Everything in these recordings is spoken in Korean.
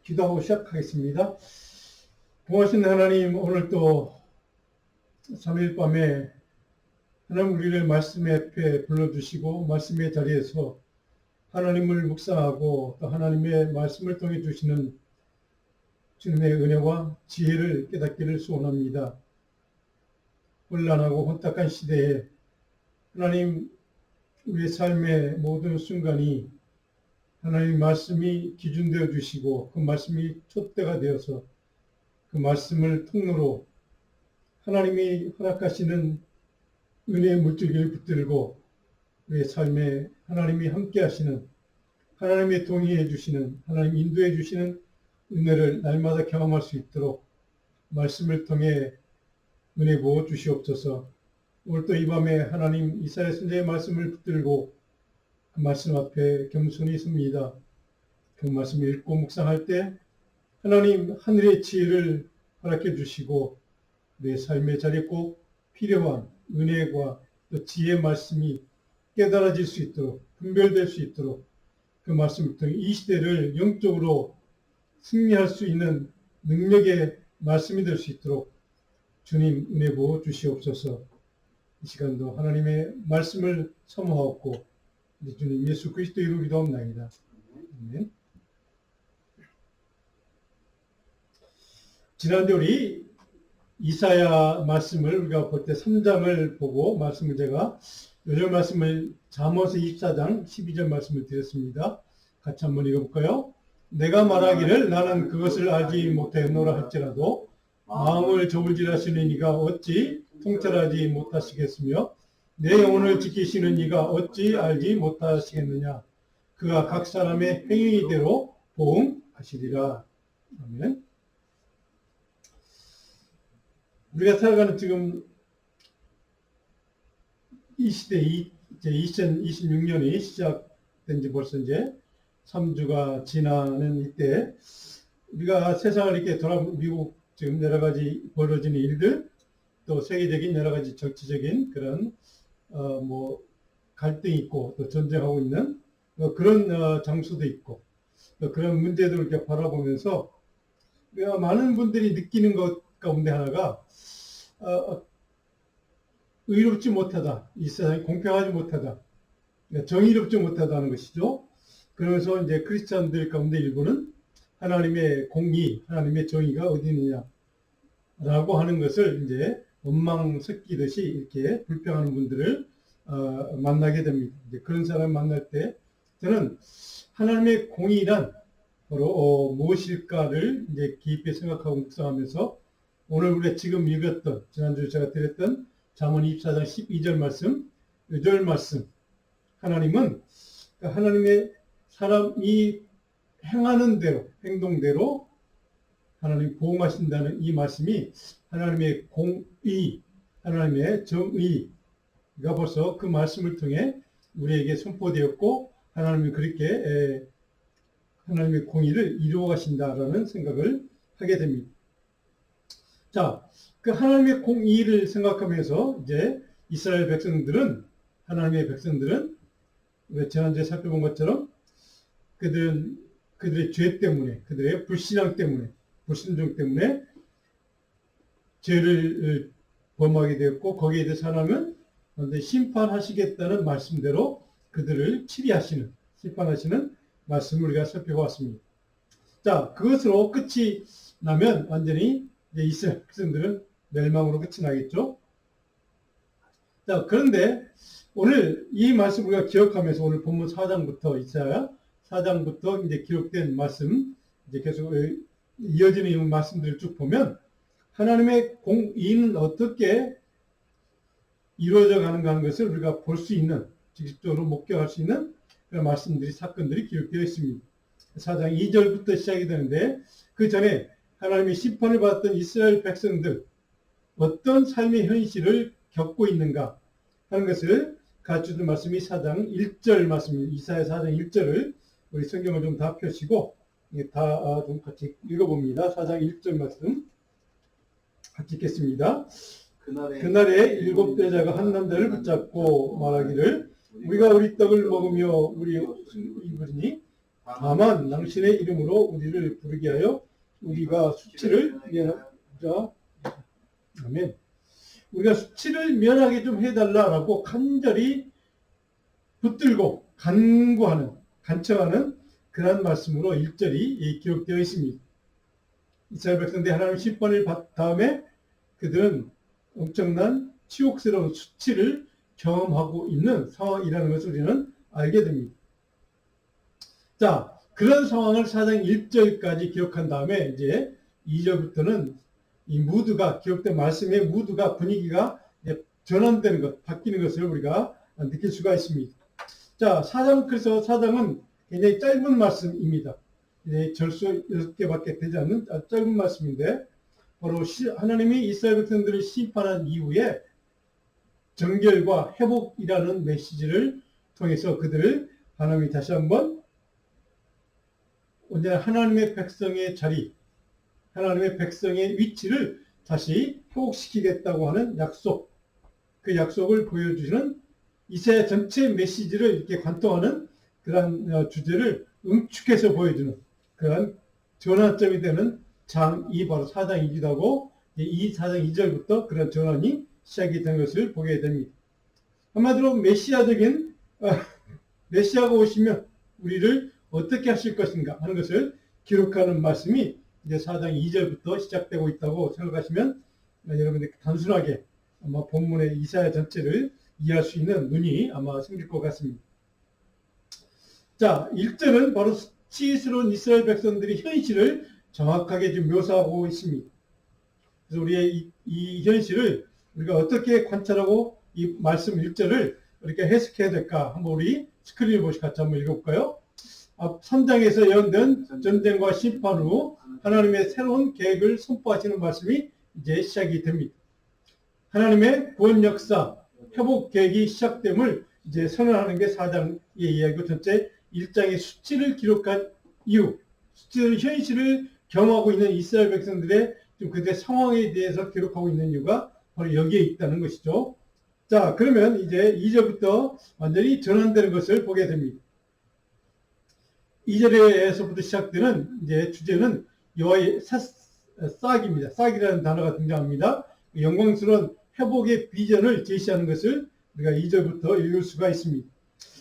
기도하고 시작하겠습니다. 고마우신 하나님, 오늘 또 3일 밤에 하나님 우리를 말씀의 앞에 불러주시고 말씀의 자리에서 하나님을 묵상하고 또 하나님의 말씀을 통해 주시는 주님의 은혜와 지혜를 깨닫기를 소원합니다. 혼란하고 혼탁한 시대에 하나님 우리의 삶의 모든 순간이 하나님 말씀이 기준되어 주시고 그 말씀이 촛대가 되어서 그 말씀을 통로로 하나님이 허락하시는 은혜의 물줄기를 붙들고 우리의 삶에 하나님이 함께 하시는 하나님의 동의해 주시는 하나님 인도해 주시는 은혜를 날마다 경험할 수 있도록 말씀을 통해 은혜 부어 주시옵소서. 오늘 또 이 밤에 하나님 이사야 선지자의 말씀을 붙들고 그 말씀 앞에 겸손히 섭니다. 그 말씀을 읽고 묵상할 때 하나님 하늘의 지혜를 허락해 주시고 내 삶의 자리에 꼭 필요한 은혜와 또 지혜의 말씀이 깨달아질 수 있도록 분별될 수 있도록 그 말씀을 통해 이 시대를 영적으로 승리할 수 있는 능력의 말씀이 될 수 있도록 주님 은혜 부어 주시옵소서. 이 시간도 하나님의 말씀을 사모하옵고 우리 주님 예수 그리스도 이름으로 기도합나이다. 아멘. 지난주에 우리 이사야 말씀을 우리가 볼 때 3장을 보고 말씀을 제가 요절 말씀을 잠언서 24장 12절 말씀을 드렸습니다. 같이 한번 읽어볼까요? 내가 말하기를 나는 그것을 알지 못하였노라 할지라도 마음을 저울질하시는 이가 어찌 통찰하지 못하시겠으며 내 영혼을 지키시는 이가 어찌 알지 못하시겠느냐. 그가 각 사람의 행위대로 보응하시리라. 아멘. 우리가 살아가는 지금 이 시대, 이제 2026년이 시작된 지 벌써 이제 3주가 지나는 이때 우리가 세상을 이렇게 미국 지금 여러 가지 벌어지는 일들 또 세계적인 여러 가지 정치적인 그런 갈등이 있고 또 전쟁하고 있는 그런 장소도 있고 또 그런 문제들을 이렇게 바라보면서 우리가 많은 분들이 느끼는 것 가운데 하나가 의롭지 못하다. 이 세상이 공평하지 못하다. 정의롭지 못하다는 것이죠. 그러면서 이제 크리스찬들 가운데 일부는 하나님의 공의, 하나님의 정의가 어디 있느냐라고 하는 것을 이제 원망 섞이듯이 이렇게 불평하는 분들을 만나게 됩니다. 이제 그런 사람 만날 때 저는 하나님의 공의란 바로 무엇일까를 이제 깊이 생각하고 묵상하면서 오늘 우리가 지금 읽었던 지난주에 제가 드렸던 잠언 24장 12절 말씀, 요절 말씀 하나님은 하나님의 사람이 행하는 대로 행동대로 하나님 보응하신다는 이 말씀이 하나님의 공의, 하나님의 정의가 벌써 그 말씀을 통해 우리에게 선포되었고 하나님이 그렇게 하나님의 공의를 이루어 가신다라는 생각을 하게 됩니다. 자, 그 하나님의 공의를 생각하면서 이제 이스라엘 백성들은 하나님의 백성들은 우리가 지난주에 살펴본 것처럼 그들의 죄 때문에 그들의 불신앙 때문에 불순종 때문에 죄를 범하게 되었고 거기에 대해서 하나님은 심판하시겠다는 말씀대로 그들을 치리하시는 심판하시는 말씀을 우리가 살펴봤습니다. 자, 그것으로 끝이 나면 완전히 이제 이스라엘 백성들은 멸망으로 끝이 나겠죠. 자, 그런데 오늘 이 말씀 우리가 기억하면서 오늘 본문 4장부터 이사야 4장부터 이제 기록된 말씀 이제 계속 이어지는 이 말씀들을 쭉 보면 하나님의 공의는 어떻게 이루어져 가는가 하는 것을 우리가 볼 수 있는 직접적으로 목격할 수 있는 그런 말씀들이 사건들이 기록되어 있습니다. 4장 2절부터 시작이 되는데 그 전에 하나님의 심판을 받았던 이스라엘 백성들 어떤 삶의 현실을 겪고 있는가 하는 것을 가르쳐주는 말씀이 4장 1절 말씀입니다. 이사야 4장 1절을 우리 성경을 좀 다 펴시고 다 좀 같이 읽어봅니다. 4장 1절 말씀 같이 읽겠습니다. 그날에 일곱 여자가 한 남자를 붙잡고 말하기를 우리가 우리 떡을 먹으며 우리 입으리니 다만 당신의 이름으로 우리를 부르게 하여 우리가 수치를 면하자. 아멘. 우리가 수치를 면하게 좀 해달라라고 간절히 붙들고 간청하는 그런 말씀으로 1절이 기록되어 있습니다. 이스라엘 백성들이 하나님 심판을 받은 다음에 그들은 엄청난 치욕스러운 수치를 경험하고 있는 상황이라는 것을 우리는 알게 됩니다. 자, 그런 상황을 4장 1절까지 기록한 다음에 이제 2절부터는 이 무드가 기록된 말씀의 무드가 분위기가 이제 전환되는 것, 바뀌는 것을 우리가 느낄 수가 있습니다. 자, 그래서 4장은 굉장히 짧은 말씀입니다. 절수 6개밖에 되지 않는 짧은 말씀인데 바로 하나님이 이스라엘 백성들을 심판한 이후에 정결과 회복이라는 메시지를 통해서 그들을 하나님이 다시 한번 언제나 하나님의 백성의 자리, 하나님의 백성의 위치를 다시 회복시키겠다고 하는 약속, 그 약속을 보여주시는 이사야 전체 메시지를 이렇게 관통하는 그런 주제를 응축해서 보여주는 그런 전환점이 되는 장이 바로 4장 2기도 이 4장 2절부터 그런 전환이 시작이 된 것을 보게 됩니다. 한마디로 메시아가 오시면 우리를 어떻게 하실 것인가 하는 것을 기록하는 말씀이 이제 4장 2절부터 시작되고 있다고 생각하시면 여러분들 단순하게 아마 본문의 이사야 전체를 이해할 수 있는 눈이 아마 생길 것 같습니다. 자, 1절은 바로 수치스러운 이스라엘 백성들의 현실을 정확하게 좀 묘사하고 있습니다. 그래서 우리의 이 현실을 우리가 어떻게 관찰하고 이 말씀 1절을 이렇게 해석해야 될까? 한번 우리 스크린을 보시 같이 한번 읽어볼까요? 앞 3장에서 예언된 전쟁과 심판 후 하나님의 새로운 계획을 선포하시는 말씀이 이제 시작이 됩니다. 하나님의 구원 역사, 회복 계획이 시작됨을 이제 선언하는 게 4장의 이야기고 전체 1장의 수치를 기록한 이유, 수치의 현실을 경험하고 있는 이스라엘 백성들의 좀 그들의 상황에 대해서 기록하고 있는 이유가 바로 여기에 있다는 것이죠. 자, 그러면 이제 2절부터 완전히 전환되는 것을 보게 됩니다. 2절에서부터 시작되는 이제 주제는 여호와의 싹입니다. 싹이라는 단어가 등장합니다. 영광스러운 회복의 비전을 제시하는 것을 우리가 2절부터 읽을 수가 있습니다.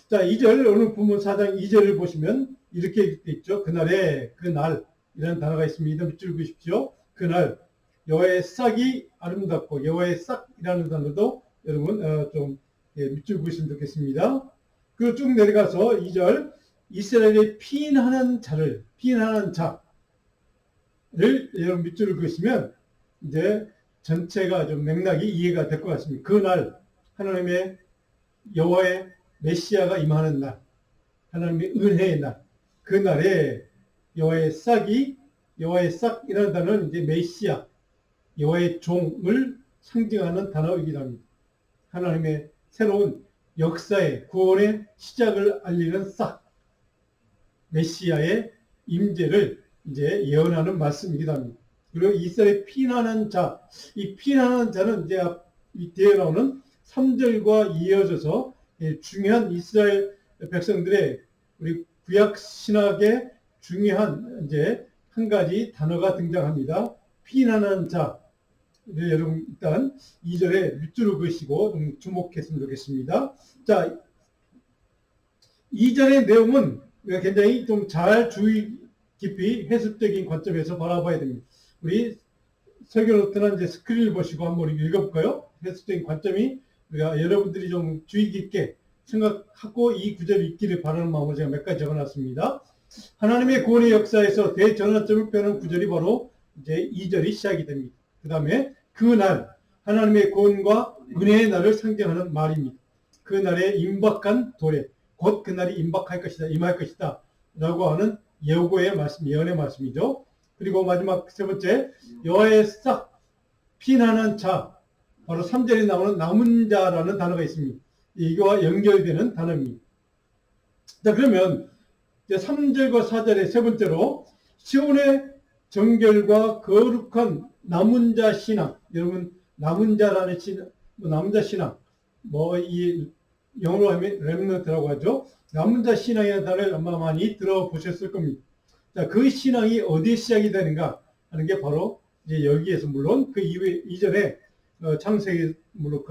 자, 2절 오늘 본문 4장 2절을 보시면 이렇게 되어 있죠. 그날에 그날이라는 단어가 있습니다. 밑줄 그으십시오. 그날 여호와의 싹이 아름답고 여호와의 싹이라는 단어도 여러분 좀 밑줄 그으시면 좋겠습니다. 그리고 쭉 내려가서 2절 이스라엘의 피인하는 자를 여러분 밑줄을 그으시면 이제 전체가 좀 맥락이 이해가 될 것 같습니다. 그날 하나님의 여호와의 메시아가 임하는 날, 하나님의 은혜의 날, 그날에 여호와의 싹이라는 단어는 이제 메시아, 여호와의 종을 상징하는 단어이기도 합니다. 하나님의 새로운 역사의 구원의 시작을 알리는 싹, 메시아의 임재를 이제 예언하는 말씀이기도 합니다. 그리고 이스라엘의 피난하는 자, 이 피난하는 자는 이제 이 뒤에 나오는 3절과 이어져서 중요한 이스라엘 백성들의 우리 구약 신학의 중요한 이제 한 가지 단어가 등장합니다. 피난하는 자. 여러분 일단 2절에 밑줄을 그으시고 좀 주목했으면 좋겠습니다. 자, 2절의 내용은 우리가 굉장히 좀 잘 주의 깊이 해석적인 관점에서 바라봐야 됩니다. 우리 설교노트나 이제 스크린을 보시고 한번 읽어볼까요? 해석적인 관점이 우리가 여러분들이 좀 주의 깊게 생각하고 이 구절을 읽기를 바라는 마음으로 제가 몇 가지 적어놨습니다. 하나님의 구원의 역사에서 대전환점을 펴는 구절이 바로 이제 2절이 시작이 됩니다. 그 다음에 그날 하나님의 구원과 은혜의 날을 상징하는 말입니다. 그날에 임박한 도래, 곧 그날이 임박할 것이다, 임할 것이다 라고 하는 예고의 말씀, 예언의 말씀이죠. 그리고 마지막 세 번째, 여호와의 싹 피난한 자, 바로 3절에 나오는 남은 자라는 단어가 있습니다. 이거와 연결되는 단어입니다. 자, 그러면 이제 3절과 4절의 세 번째로 시온의 정결과 거룩한 남은 자 신앙. 여러분, 남은 자라는 신앙, 남은 자 신앙, 이 영어로 하면 렘넌트라고 하죠. 남은 자 신앙이라는 단어를 아마 많이 들어보셨을 겁니다. 자, 그 신앙이 어디에 시작이 되는가 하는 게 바로 이제 여기에서, 물론 그 이후에 이전에 창세기 물론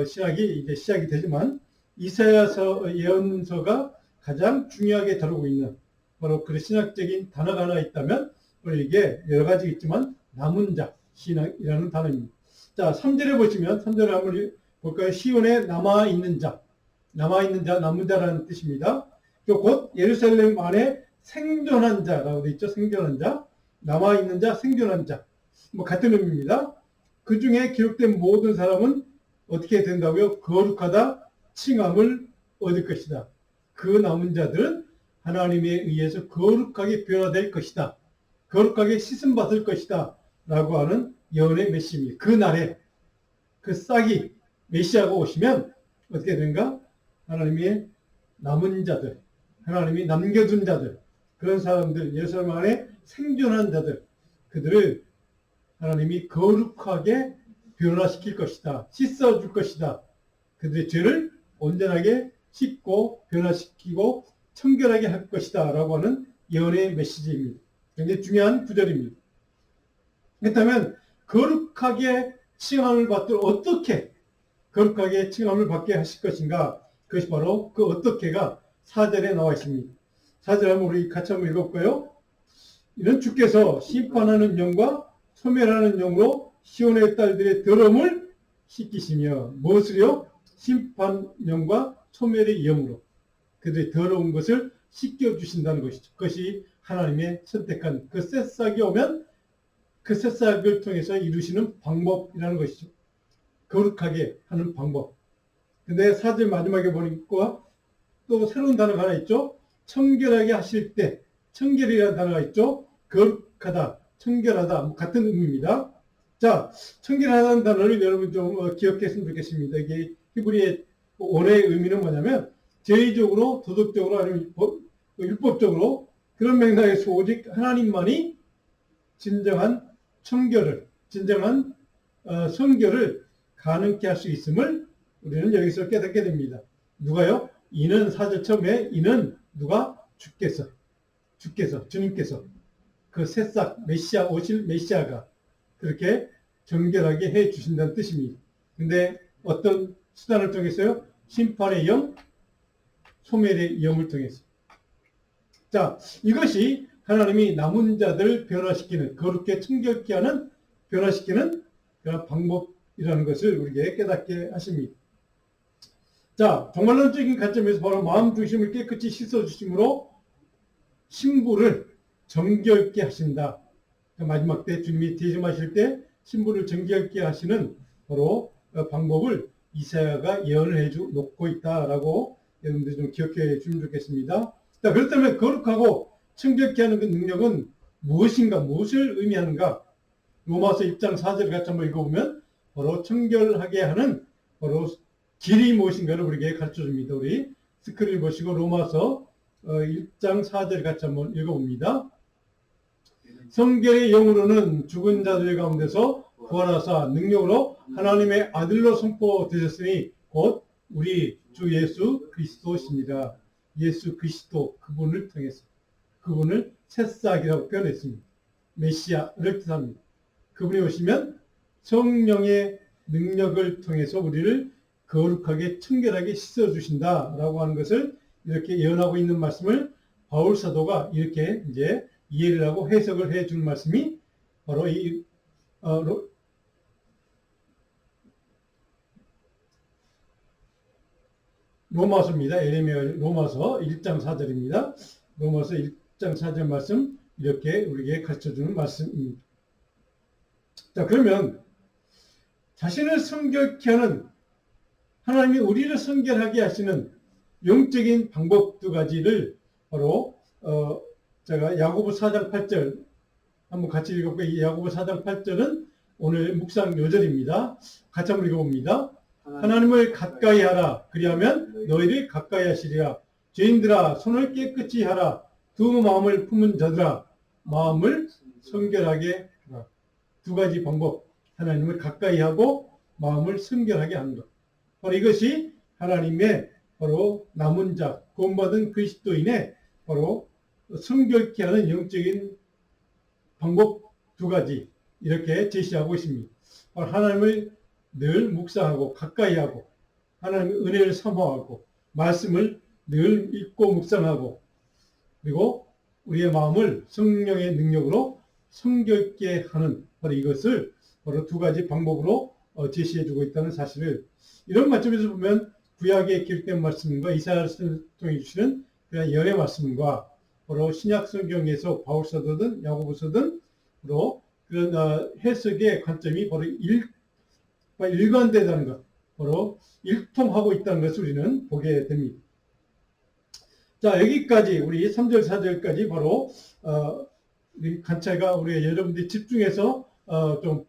신학이 이제 시작이 되지만 이사야서 예언서가 가장 중요하게 다루고 있는 바로 그 신학적인 단어가 하나 있다면 바로 이게 여러 가지 있지만 남은 자 신앙이라는 단어입니다. 자, 3절에 보시면 3절에 한번 볼까요? 시온에 남아있는 자, 남은 자라는 뜻입니다. 곧 예루살렘 안에 생존한 자라고 되어 있죠. 생존한 자, 남아있는 자, 생존한 자. 뭐 같은 의미입니다. 그 중에 기록된 모든 사람은 어떻게 된다고요? 거룩하다 칭함을 얻을 것이다. 그 남은 자들은 하나님에 의해서 거룩하게 변화될 것이다. 거룩하게 씻음받을 것이다. 라고 하는 예언의 메시지입니다. 그 날에 그 싹이 메시아가 오시면 어떻게 되는가? 하나님의 남은 자들, 하나님이 남겨둔 자들, 그런 사람들, 예루살렘 안에 생존한 자들, 그들을 하나님이 거룩하게 변화시킬 것이다. 씻어줄 것이다. 그들의 죄를 온전하게 씻고 변화시키고 청결하게 할 것이다. 라고 하는 예언의 메시지입니다. 굉장히 중요한 구절입니다. 그렇다면 거룩하게 칭함을 받도록 어떻게 거룩하게 칭함을 받게 하실 것인가? 그것이 바로 그 어떻게가 4절에 나와 있습니다. 4절 한번 우리 같이 한번 읽어볼까요? 이는 주께서 심판하는 영과 소멸하는 영으로 시온의 딸들의 더러움을 씻기시며, 무엇을요? 심판 영과 소멸의 영으로 그들의 더러운 것을 씻겨주신다는 것이죠. 그것이 하나님의 선택한 그 새싹이 오면 그 새싹을 통해서 이루시는 방법이라는 것이죠. 거룩하게 하는 방법. 근데 4절 마지막에 보니까 또 새로운 단어가 하나 있죠. 청결하게 하실 때, 청결이라는 단어가 있죠. 거룩하다, 청결하다, 뭐 같은 의미입니다. 자, 청결하다는 단어를 여러분 좀 기억했으면 좋겠습니다. 이게 히브리의 원어의 의미는 뭐냐면 제의적으로, 도덕적으로, 아니면 율법적으로 그런 맥락에서 오직 하나님만이 진정한 청결을, 진정한 성결을 가능케 할 수 있음을 우리는 여기서 깨닫게 됩니다. 누가요? 이는 4절 처음에 이는 누가? 주께서, 주님께서 그 새싹 메시아 오실 메시아가 그렇게 정결하게 해 주신다는 뜻입니다. 근데 어떤 수단을 통해서요? 심판의 영, 소멸의 영을 통해서. 자, 이것이 하나님이 남은 자들을 변화시키는, 거룩게 청결케 하는, 변화시키는 그런 방법이라는 것을 우리에게 깨닫게 하십니다. 자, 종말론적인 관점에서 바로 마음 중심을 깨끗이 씻어주심으로 신부를 정결케 하신다. 마지막 때 주님이 대접하실 때 신부를 정결케 하시는 바로 방법을 이사야가 예언을 해놓고 있다라고 여러분들이 좀 기억해 주시면 좋겠습니다. 자, 그렇다면 거룩하고 청결케 하는 그 능력은 무엇인가, 무엇을 의미하는가? 로마서 1장 4절 같이 한번 읽어보면 바로 청결하게 하는 바로 길이 무엇인가를 우리에게 가르쳐 줍니다. 우리 스크린 보시고 로마서 1장 4절 같이 한번 읽어봅니다. 성결의 영으로는 죽은 자들 가운데서 부활하사 능력으로 하나님의 아들로 선포되셨으니 곧 우리 주 예수 그리스도십니다. 예수 그리스도 그분을 통해서 그분을 새싹이라고 표현했습니다. 메시아를 뜻합니다. 그분이 오시면 성령의 능력을 통해서 우리를 거룩하게 청결하게 씻어주신다라고 하는 것을 이렇게 예언하고 있는 말씀을 바울 사도가 이렇게 이제 이해를 하고 해석을 해준 말씀이 바로 이 로마서입니다. 에레미야 로마서 1장 4절입니다. 로마서 1장 4절 말씀 이렇게 우리에게 가르쳐주는 말씀입니다. 자, 그러면 자신을 성결케 하는 하나님이 우리를 성결하게 하시는 영적인 방법 두 가지를 바로 제가 야고보 4장 8절 한번 같이 읽어볼게요. 이 야고보 4장 8절은 오늘 묵상 요절입니다. 같이 한번 읽어봅니다. 하나님을 가까이 하라. 그리하면 너희를 가까이 하시리라. 죄인들아 손을 깨끗이 하라. 두 마음을 품은 자들아 마음을 성결하게 하라. 두 가지 방법. 하나님을 가까이 하고 마음을 성결하게 하는 것. 바로 이것이 하나님의 바로 남은 자, 구원받은 그리스도인의 바로 성결케 하는 영적인 방법 두 가지 이렇게 제시하고 있습니다. 하나님을 늘 묵상하고 가까이 하고 하나님의 은혜를 사모하고 말씀을 늘 읽고 묵상하고 그리고 우리의 마음을 성령의 능력으로 성결케 하는 바로 이것을 바로 두 가지 방법으로 제시해주고 있다는 사실을 이런 관점에서 보면 구약에 기록된 말씀과 이사야를 통해 주시는 그런 연의 말씀과 바로 신약 성경에서 바울 사도든 야고보 사도든 바로 그런 해석의 관점이 바로 일관되다는 것, 바로 일통하고 있다는 것을 우리는 보게 됩니다. 자, 여기까지 우리 3절 4절까지 바로 우리 관찰가 우리 여러분들이 집중해서 좀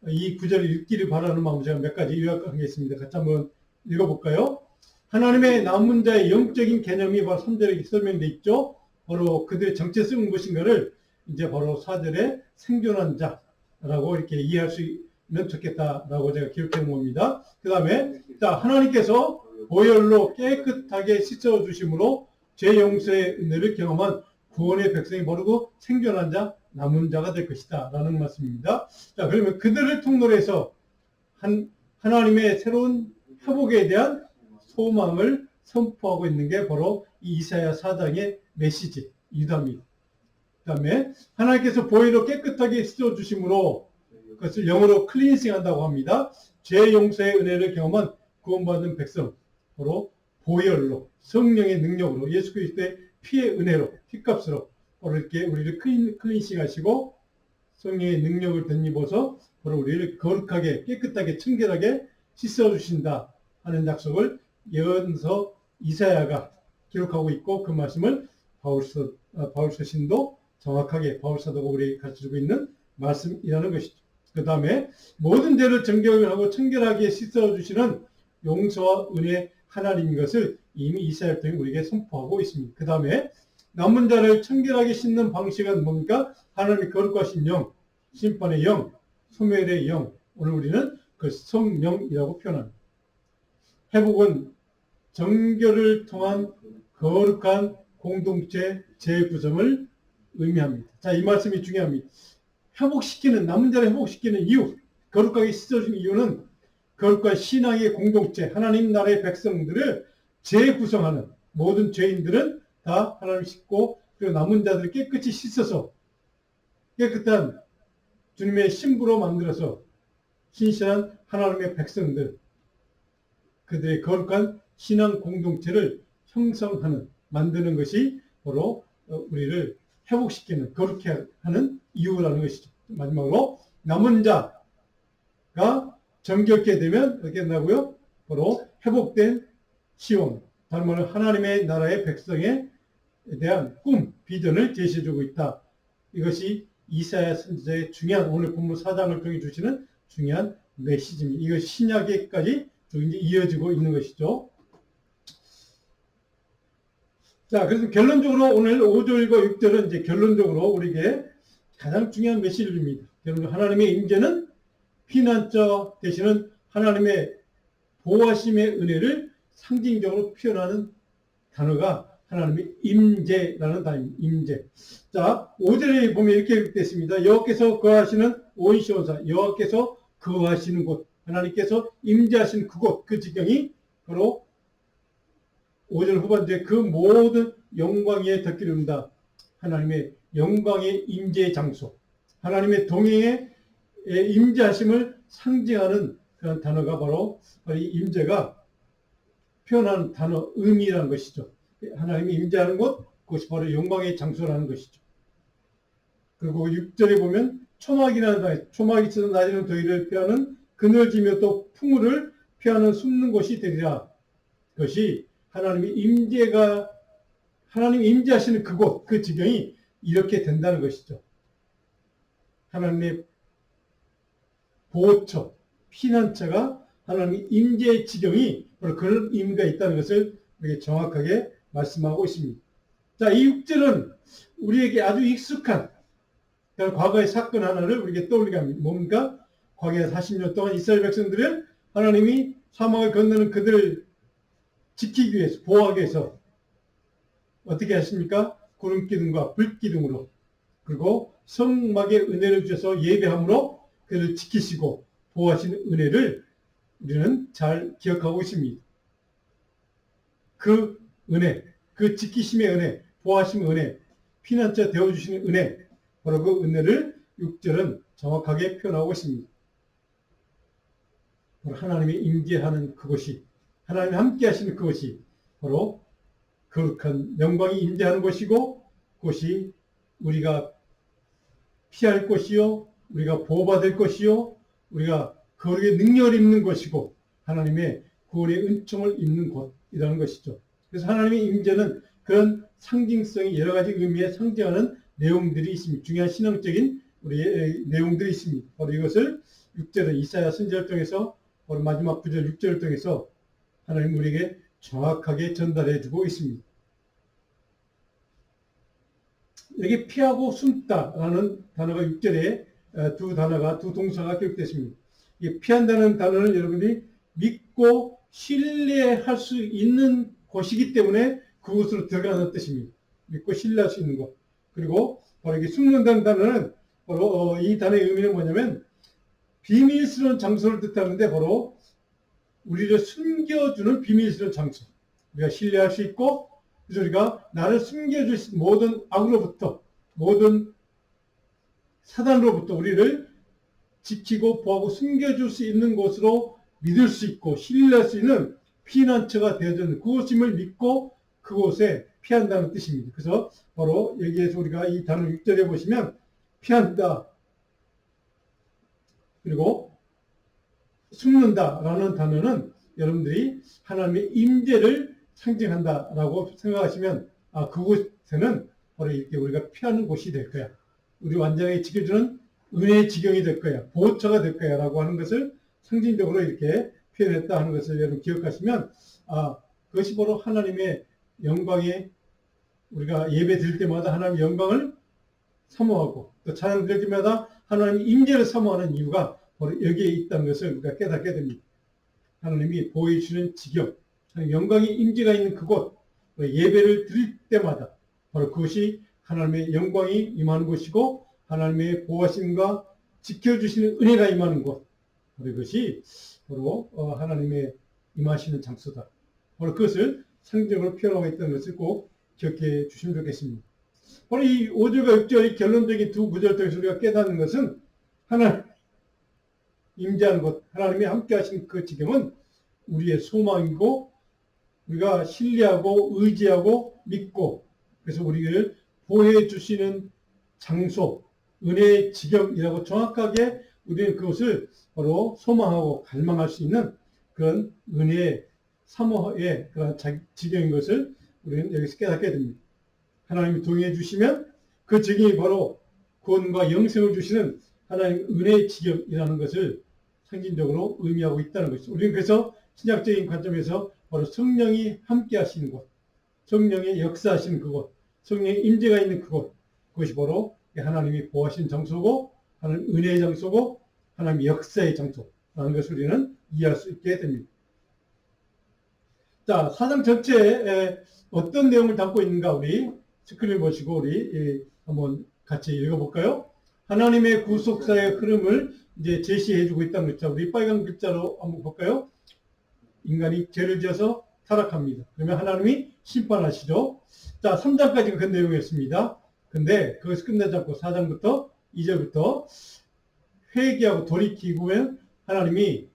이 구절을 읽기를 바라는 마음으로 제가 몇 가지 요약하겠습니다. 같이 한번 읽어볼까요? 하나님의 남은 자의 영적인 개념이 바로 3절에 설명되어 있죠. 바로 그들의 정체성은 무엇인가를 이제 바로 4절에 생존한 자라고 이렇게 이해할 수 있으면 좋겠다라고 제가 기록해 놓은 겁니다. 그 다음에 자, 하나님께서 보혈로 깨끗하게 씻어 주심으로 죄 용서의 은혜를 경험한 구원의 백성이 바르고 생존한 자, 남은 자가 될 것이다 라는 말씀입니다. 자, 그러면 그들을 통로로 해서 하나님의 새로운 회복에 대한 소망을 선포하고 있는 게 바로 이 이사야 4장의 메시지 유다입니다. 그 다음에 하나님께서 보혈로 깨끗하게 씻어주심으로 그것을 영어로 클린싱 한다고 합니다. 죄 용서의 은혜를 경험한 구원받은 백성, 바로 보혈로 성령의 능력으로 예수 그리스도의 피의 은혜로 피값으로 바로 이렇게 우리를 클린싱 하시고 성령의 능력을 덧입어서 바로 우리를 거룩하게 깨끗하게 청결하게 씻어주신다 하는 약속을 예언서 이사야가 기록하고 있고 그 말씀을 바울서신도 정확하게 바울사도가 우리에게 가르쳐주고 있는 말씀이라는 것이죠. 그 다음에 모든 죄를 정결을 하고 청결하게 씻어주시는 용서와 은혜 하나님인 것을 이미 이사야를 통해 우리에게 선포하고 있습니다. 그 다음에 남은 자를 청결하게 씻는 방식은 뭡니까? 하나님의 거룩하신 영, 심판의 영, 소멸의 영. 오늘 우리는 그 성령이라고 표현합니다. 회복은 정결을 통한 거룩한 공동체 재구성을 의미합니다. 자, 이 말씀이 중요합니다. 남은 자를 회복시키는 이유, 거룩하게 씻어주는 이유는 거룩한 신앙의 공동체, 하나님 나라의 백성들을 재구성하는 모든 죄인들은 다 하나님 씻고 그리고 남은 자들을 깨끗이 씻어서 깨끗한 주님의 신부로 만들어서 신실한 하나님의 백성들, 그들의 거룩한 신앙 공동체를 형성하는, 만드는 것이 바로 우리를 회복시키는, 거룩해 하는 이유라는 것이죠. 마지막으로 남은 자가 정결케 되면 어떻게 된다고요? 바로 회복된 시온, 다른 말로 하나님의 나라의 백성에 대한 꿈, 비전을 제시해주고 있다. 이것이 이사야 선지자의 중요한 오늘 본문 4장을 통해 주시는 중요한 메시지입니다. 이것이 신약에까지 이제 이어지고 있는 것이죠. 자, 그래서 결론적으로 오늘 5절과 6절은 이제 결론적으로 우리에게 가장 중요한 메시지를 줍니다. 하나님의 임재는 피난처 되시는 하나님의 보호하심의 은혜를 상징적으로 표현하는 단어가 하나님의 임재라는 단어입니다. 임재. 자, 5절에 보면 이렇게 됐습니다. 여호와께서 거하시는 온시온사, 여호와께서 거하시는 곳, 하나님께서 임재하시는 그곳, 그 지경이 바로 5절 후반부에 그 모든 영광에 덮기를 이룬다. 하나님의 영광의 임재의 장소, 하나님의 동행의 임재하심을 상징하는 그런 단어가 바로 이 임재가 표현하는 단어, 의미라는 것이죠. 하나님이 임재하는 곳, 그것이 바로 영광의 장소라는 것이죠. 그리고 6절에 보면 초막이 치는 낮에는 더위를 피하는 그늘지며 또 풍우를 피하는 숨는 곳이 되리라. 그것이 하나님이 임재하시는 그곳, 그 지경이 이렇게 된다는 것이죠. 하나님의 보호처, 피난처가 하나님의 임재의 지경이 바로 그런 의미가 있다는 것을 우리에게 정확하게 말씀하고 있습니다. 자, 이 6절은 우리에게 아주 익숙한 과거의 사건 하나를 우리에게 떠올리게 합니다. 뭡니까? 과거에 40년 동안 이스라엘 백성들은 하나님이 사막을 건너는 그들을 지키기 위해서, 보호하기 위해서 어떻게 하십니까? 구름기둥과 불기둥으로, 그리고 성막의 은혜를 주셔서 예배함으로 그를 지키시고 보호하시는 은혜를 우리는 잘 기억하고 있습니다. 그 은혜, 그 지키심의 은혜, 보호하심의 은혜, 피난처 되어주시는 은혜, 바로 그 은혜를 6절은 정확하게 표현하고 있습니다. 하나님이 임재하는 그곳이, 하나님이 함께 하시는 그것이 바로 거룩한 영광이 임재하는 곳이고, 그것이 우리가 피할 곳이요, 우리가 보호받을 것이요, 우리가 거룩의 능력을 입는 것이고, 하나님의 구원의 은총을 입는 곳이라는 것이죠. 그래서 하나님의 임재는 그런 상징성이 여러 가지 의미에 상징하는 내용들이 있습니다. 중요한 신앙적인 우리의 내용들이 있습니다. 바로 이것을 6절의 이사야 선지자를 통해서, 바로 마지막 9절 6절을 통해서 하나님 우리에게 정확하게 전달해 주고 있습니다. 여기 피하고 숨다라는 단어가 6절에 두 동사가 기록됐습니다. 이 피한다는 단어는 여러분이 믿고 신뢰할 수 있는 곳이기 때문에 그곳으로 들어가는 뜻입니다. 믿고 신뢰할 수 있는 곳. 그리고 바로 이게 숨는다는 단어는 바로 이 단어의 의미는 뭐냐면 비밀스러운 장소를 뜻하는데, 바로 우리를 숨겨주는 비밀스러운 장소. 우리가 신뢰할 수 있고, 그래서 우리가 나를 숨겨줄 모든 악으로부터, 모든 사단으로부터 우리를 지키고 보호하고 숨겨줄 수 있는 곳으로 믿을 수 있고 신뢰할 수 있는 피난처가 되어주는 그곳임을 믿고 그곳에 피한다는 뜻입니다. 그래서 바로 여기에서 우리가 이 단어 6절에 보시면 피한다, 그리고 숨는다라는 단어는 여러분들이 하나님의 임재를 상징한다라고 생각하시면, 그곳에는 바로 이렇게 우리가 피하는 곳이 될 거야. 우리 완전히 지켜주는 은혜의 지경이 될 거야. 보호처가 될 거야. 라고 하는 것을 상징적으로 이렇게 표현했다 하는 것을 여러분 기억하시면, 그것이 바로 하나님의 영광에, 우리가 예배 드릴 때마다 하나님의 영광을 사모하고 또 찬양 드릴 때마다 하나님의 임재를 사모하는 이유가 바로 여기에 있다는 것을 우리가 깨닫게 됩니다. 하나님이 보호해 주시는 지경, 영광의 임재가 있는 그곳, 예배를 드릴 때마다 바로 그것이 하나님의 영광이 임하는 곳이고 하나님의 보호하심과 지켜주시는 은혜가 임하는 곳, 바로 이것이 바로 하나님의 임하시는 장소다. 바로 그것을 상징적으로 표현하고 있다는 것을 꼭 기억해 주시면 좋겠습니다. 바로 이 5절과 6절의 결론적인 두 구절을 통해서 우리가 깨닫는 것은 하나님 임재하는 것, 하나님이 함께 하시는 그 지경은 우리의 소망이고 우리가 신뢰하고 의지하고 믿고, 그래서 우리를 보호해 주시는 장소, 은혜의 지경이라고 정확하게 우리는 그것을 바로 소망하고 갈망할 수 있는 그런 은혜의 사모의 그런 지경인 것을 우리는 여기서 깨닫게 됩니다. 하나님이 동의해 주시면 그 지경이 바로 구원과 영생을 주시는 하나님의 은혜의 지경이라는 것을 상징적으로 의미하고 있다는 것이죠. 우리는 그래서 신약적인 관점에서 바로 성령이 함께 하시는 곳, 성령의 역사하시는 그곳, 성령의 임재가 있는 그곳, 그것이 바로 하나님이 보호하시는 장소고 하나님 은혜의 장소고 하나님의 역사의 장소라는 것을 우리는 이해할 수 있게 됩니다. 자, 4장 전체에 어떤 내용을 담고 있는가 우리 스크린 보시고 우리 한번 같이 읽어볼까요? 하나님의 구속사의 흐름을 이제 제시해주고 있다는 거죠. 우리 빨간 글자로 한번 볼까요? 인간이 죄를 지어서 타락합니다. 그러면 하나님이 심판하시죠. 자, 3장까지가 그 내용이었습니다. 근데 그것이 끝나지 않고 4장부터 2절부터 회개하고 돌이키면 하나님이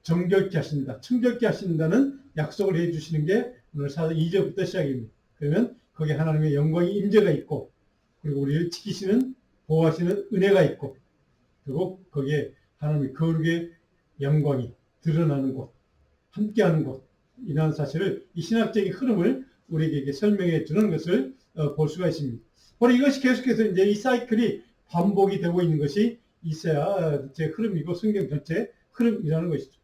정결케 하신다, 청결케 하신다는 약속을 해주시는 게 오늘 4장 2절부터 시작입니다. 그러면 거기에 하나님의 영광의 임재가 있고 그리고 우리를 지키시는 보호하시는 은혜가 있고 그리고 거기에 하나님의 거룩의 영광이 드러나는 곳, 함께하는 곳, 이라는 사실을 이 신학적인 흐름을 우리에게 설명해 주는 것을 볼 수가 있습니다. 바로 이것이 계속해서 이제 이 사이클이 반복이 되고 있는 것이 이사야 제 흐름이고 성경 전체 흐름이라는 것이죠.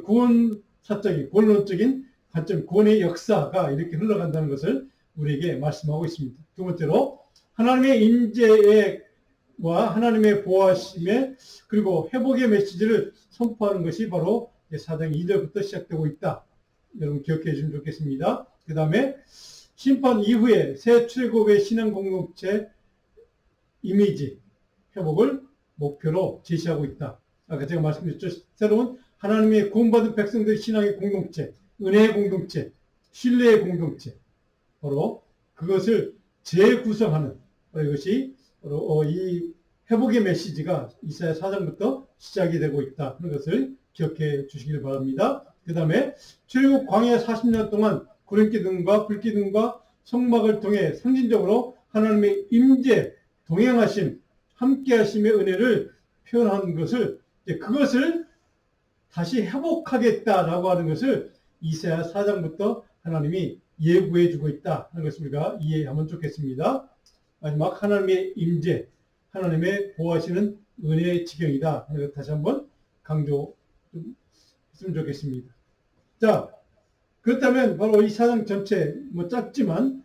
구원사적인, 본론적인 관점, 구원의 역사가 이렇게 흘러간다는 것을 우리에게 말씀하고 있습니다. 두 번째로 하나님의 임재와 하나님의 보호하심에 그리고 회복의 메시지를 선포하는 것이 바로 4장 2절부터 시작되고 있다. 여러분 기억해 주시면 좋겠습니다. 그 다음에 심판 이후에 새 출애굽의 신앙 공동체 이미지 회복을 목표로 제시하고 있다. 아까 제가 말씀드렸죠. 새로운 하나님의 구원받은 백성들의 신앙의 공동체, 은혜의 공동체, 신뢰의 공동체, 바로 그것을 재구성하는 이것이 바로 이 회복의 메시지가 이사야 4장부터 시작이 되고 있다 하는 것을 기억해 주시길 바랍니다. 그 다음에 출애굽 광야 40년 동안 구름기둥과 불기둥과 성막을 통해 상징적으로 하나님의 임재, 동행하심, 함께하심의 은혜를 표현한 것을 그것을 다시 회복하겠다라고 하는 것을 이사야 4장부터 하나님이 예고해 주고 있다 하는 것을 우리가 이해하면 좋겠습니다. 마지막 하나님의 임재, 하나님의 보호하시는 은혜의 지경이다 하는 것 다시 한번 강조했으면 좋겠습니다. 자, 그렇다면 바로 이 4장 전체 짧지만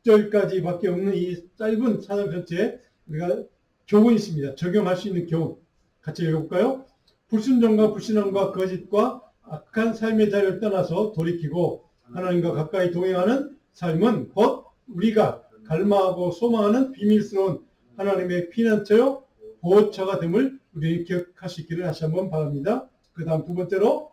6절까지 밖에 없는 이 짧은 4장 전체에 우리가 교훈이 있습니다. 적용할 수 있는 교훈 같이 읽어볼까요? 불순종과 불신앙과 거짓과 악한 삶의 자리를 떠나서 돌이키고 하나님과 가까이 동행하는 삶은 곧 우리가 갈망하고 소망하는 비밀스러운 하나님의 피난처요 보호처가 됨을 우리는 기억할 수 있기를 다시 한번 바랍니다. 그 다음 두 번째로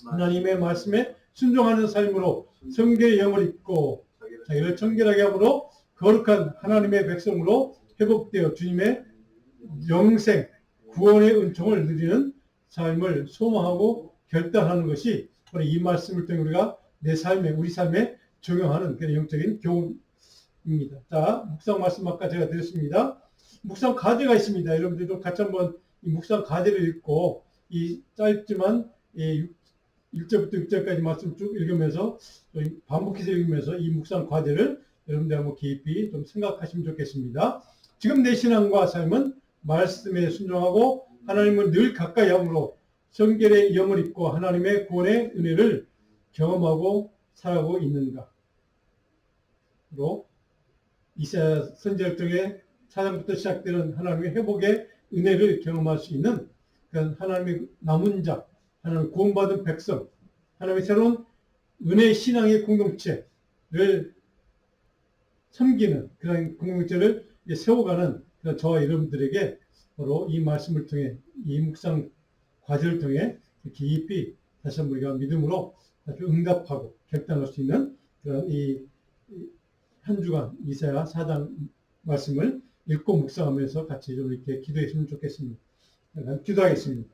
하나님의 말씀에 순종하는 삶으로 성결의 영을 입고 자기를 청결하게 함으로 거룩한 하나님의 백성으로 회복되어 주님의 영생, 구원의 은총을 누리는 삶을 소망하고 결단하는 것이 바로 이 말씀을 통해 우리가 우리 삶에 적용하는 그런 영적인 교훈입니다. 자, 묵상 말씀 아까 제가 드렸습니다. 묵상 과제가 있습니다. 여러분들도 같이 한번 이 묵상 과제를 읽고 이 짧지만 1절부터 6절까지 말씀 쭉 읽으면서 반복해서 읽으면서 이 묵상 과제를 여러분들 한번 깊이 좀 생각하시면 좋겠습니다. 지금 내 신앙과 삶은 말씀에 순종하고 하나님을 늘 가까이 함으로 성결의 영을 입고 하나님의 구원의 은혜를 경험하고 살아가고 있는가? 로 이사야 선지자를 통해 4장부터 시작되는 하나님의 회복의 은혜를 경험할 수 있는 그런 하나님의 남은 자, 하나님의 구원받은 백성, 하나님의 새로운 은혜의 신앙의 공동체를 섬기는 그런 공동체를 세워가는 저와 여러분들에게 바로 이 말씀을 통해 이 묵상 과제를 통해 깊이 다시 한번 우리가 믿음으로 응답하고 결단할 수 있는 그런 이 한 주간 이사야 4장 말씀을 읽고 묵상하면서 같이 좀 이렇게 기도했으면 좋겠습니다. 기도하겠습니다.